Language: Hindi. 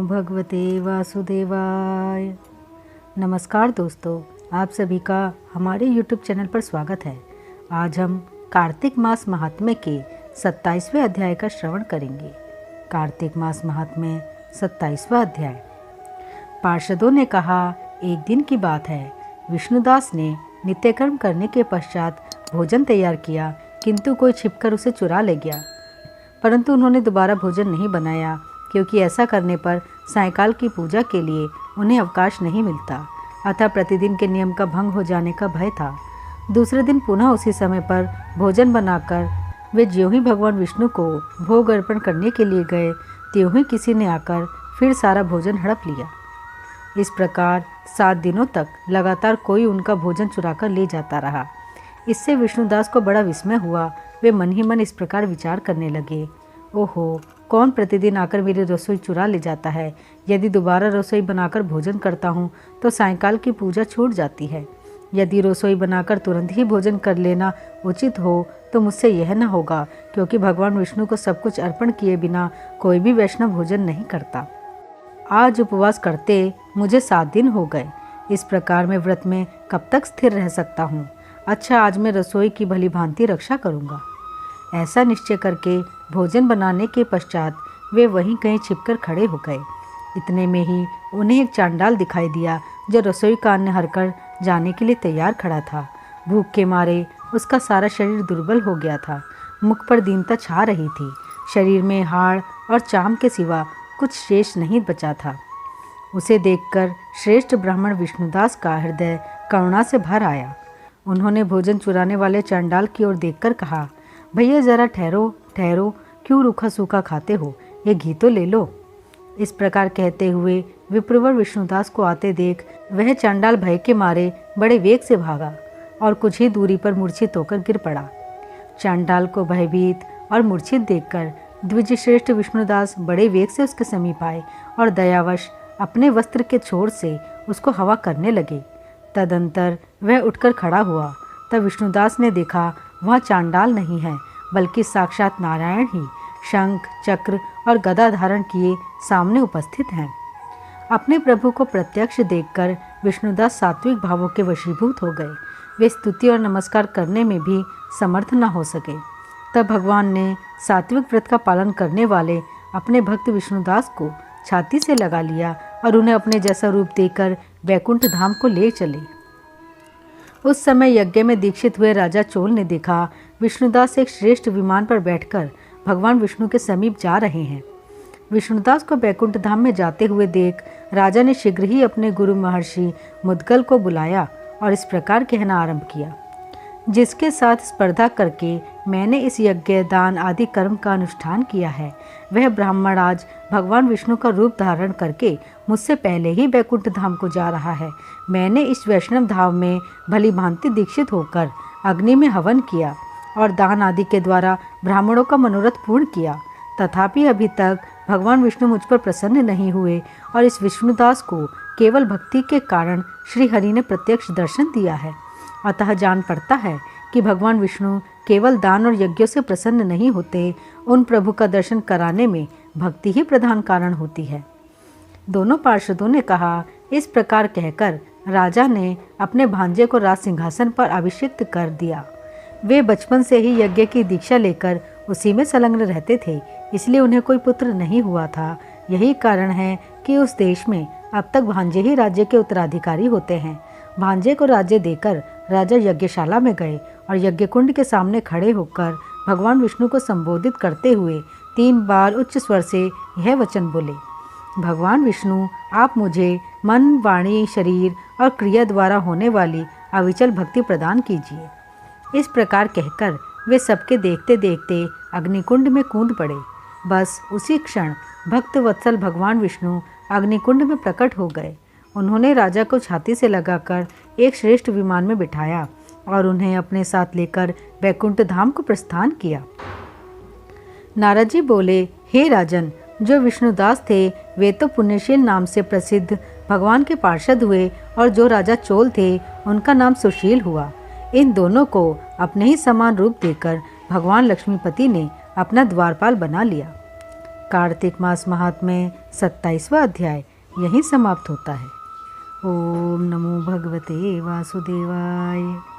भगवते वासुदेवाय। नमस्कार दोस्तों, आप सभी का हमारे YouTube चैनल पर स्वागत है। आज हम कार्तिक मास महात्म्य के 27वें अध्याय का श्रवण करेंगे। कार्तिक मास महात्म्य 27वां अध्याय। पार्षदों ने कहा, एक दिन की बात है, विष्णुदास ने नित्यकर्म करने के पश्चात भोजन तैयार किया, किंतु कोई छिपकर उसे चुरा ले गया। परंतु उन्होंने दोबारा भोजन नहीं बनाया, क्योंकि ऐसा करने पर सायंकाल की पूजा के लिए उन्हें अवकाश नहीं मिलता, अतः प्रतिदिन के नियम का भंग हो जाने का भय था। दूसरे दिन पुनः उसी समय पर भोजन बनाकर वे ज्यों ही भगवान विष्णु को भोग अर्पण करने के लिए गए, त्यों ही किसी ने आकर फिर सारा भोजन हड़प लिया। इस प्रकार 7 दिनों तक लगातार कोई उनका भोजन चुराकर ले जाता रहा। इससे विष्णुदास को बड़ा विस्मय हुआ। वे मन ही मन इस प्रकार विचार करने लगे, ओहो, कौन प्रतिदिन आकर मेरी रसोई चुरा ले जाता है। यदि दोबारा रसोई बनाकर भोजन करता हूँ तो सायंकाल की पूजा छूट जाती है। यदि रसोई बनाकर तुरंत ही भोजन कर लेना उचित हो तो मुझसे यह न होगा, क्योंकि भगवान विष्णु को सब कुछ अर्पण किए बिना कोई भी वैष्णव भोजन नहीं करता। आज उपवास करते मुझे 7 दिन हो गए। इस प्रकार मैं व्रत में कब तक स्थिर रह सकता हूँ। अच्छा, आज मैं रसोई की भली भांति रक्षा करूँगा। ऐसा निश्चय करके भोजन बनाने के पश्चात वे वहीं कहीं छिपकर खड़े हो गए। इतने में ही उन्हें एक चांडाल दिखाई दिया, जो रसोई का अन्न हरकर जाने के लिए तैयार खड़ा था। भूख के मारे उसका सारा शरीर दुर्बल हो गया था। मुख पर दीनता छा रही थी। शरीर में हाड़ और चाम के सिवा कुछ शेष नहीं बचा था। उसे देखकर श्रेष्ठ ब्राह्मण विष्णुदास का हृदय करुणा से भर आया। उन्होंने भोजन चुराने वाले चांडाल की ओर देखकर कहा, भैया जरा ठहरो ठहरो, क्यों रूखा सूखा खाते हो, ये घी तो ले लो। इस प्रकार कहते हुए विप्रवर विष्णुदास को आते देख वह चांडाल भय के मारे बड़े वेग से भागा और कुछ ही दूरी पर मूर्छित होकर गिर पड़ा। चांडाल को भयभीत और मूर्छित देखकर द्विजश्रेष्ठ विष्णुदास बड़े वेग से उसके समीप आए और दयावश अपने वस्त्र के छोर से उसको हवा करने लगे। तदंतर वह उठकर खड़ा हुआ। तब विष्णुदास ने देखा, वह चांडाल नहीं है, बल्कि साक्षात नारायण ही शंख चक्र और गदा धारण किए सामने उपस्थित हैं। अपने प्रभु को प्रत्यक्ष देखकर विष्णुदास सात्विक भावों के वशीभूत हो गए। वे स्तुति और नमस्कार करने में भी समर्थ न हो सके। तब भगवान ने सात्विक व्रत का पालन करने वाले अपने भक्त विष्णुदास को छाती से लगा लिया और उन्हें अपने जैसा रूप देकर वैकुंठ धाम को ले चले। उस समय यज्ञ में दीक्षित हुए राजा चोल ने देखा, विष्णुदास एक श्रेष्ठ विमान पर बैठकर भगवान विष्णु के समीप जा रहे हैं। विष्णुदास को वैकुंठ धाम में जाते हुए देख राजा ने शीघ्र ही अपने गुरु महर्षि मुद्गल को बुलाया और इस प्रकार कहना आरंभ किया, जिसके साथ स्पर्धा करके मैंने इस यज्ञ दान आदि कर्म का अनुष्ठान किया है, वह ब्राह्मण आज भगवान विष्णु का रूप धारण करके मुझसे पहले ही वैकुंठ धाम को जा रहा है। मैंने इस वैष्णव धाम में भली भांति दीक्षित होकर अग्नि में हवन किया और दान आदि के द्वारा ब्राह्मणों का मनोरथ पूर्ण किया, तथापि अभी तक भगवान विष्णु मुझ पर प्रसन्न नहीं हुए और इस विष्णुदास को केवल भक्ति के कारण श्री हरि ने प्रत्यक्ष दर्शन दिया है। अतः जान पड़ता है कि भगवान विष्णु केवल दान और यज्ञों से प्रसन्न नहीं होते, उन प्रभु का दर्शन कराने में भक्ति ही प्रधान कारण होती है। दोनों पार्षदों ने कहा। इस प्रकार कहकर राजा ने अपने भांजे को राज सिंहासन पर अभिषिक्त कर दिया। वे बचपन से ही यज्ञ की दीक्षा लेकर उसी में संलग्न रहते थे, इसलिए उन्हें कोई पुत्र नहीं हुआ था। यही कारण है कि उस देश में अब तक भांजे ही राज्य के उत्तराधिकारी होते हैं। भांजे को राज्य देकर राजा यज्ञशाला में गए और यज्ञ कुंड के सामने खड़े होकर भगवान विष्णु को संबोधित करते हुए 3 बार उच्च स्वर से यह वचन बोले, भगवान विष्णु, आप मुझे मन, वाणी, शरीर और क्रिया द्वारा होने वाली अविचल भक्ति प्रदान कीजिए। इस प्रकार कहकर वे सबके देखते देखते अग्निकुंड में कूद पड़े। बस उसी क्षण भक्त वत्सल भगवान विष्णु अग्निकुंड में प्रकट हो गए। उन्होंने राजा को छाती से लगाकर एक श्रेष्ठ विमान में बिठाया और उन्हें अपने साथ लेकर वैकुंठ धाम को प्रस्थान किया। नारद जी बोले, हे राजन, जो विष्णुदास थे वे तो पुण्यशील नाम से प्रसिद्ध भगवान के पार्षद हुए और जो राजा चोल थे उनका नाम सुशील हुआ। इन दोनों को अपने ही समान रूप देकर भगवान लक्ष्मीपति ने अपना द्वारपाल बना लिया। कार्तिक मास महात्म्य 27वां अध्याय यहीं समाप्त होता है। ओम नमो भगवते वासुदेवाय।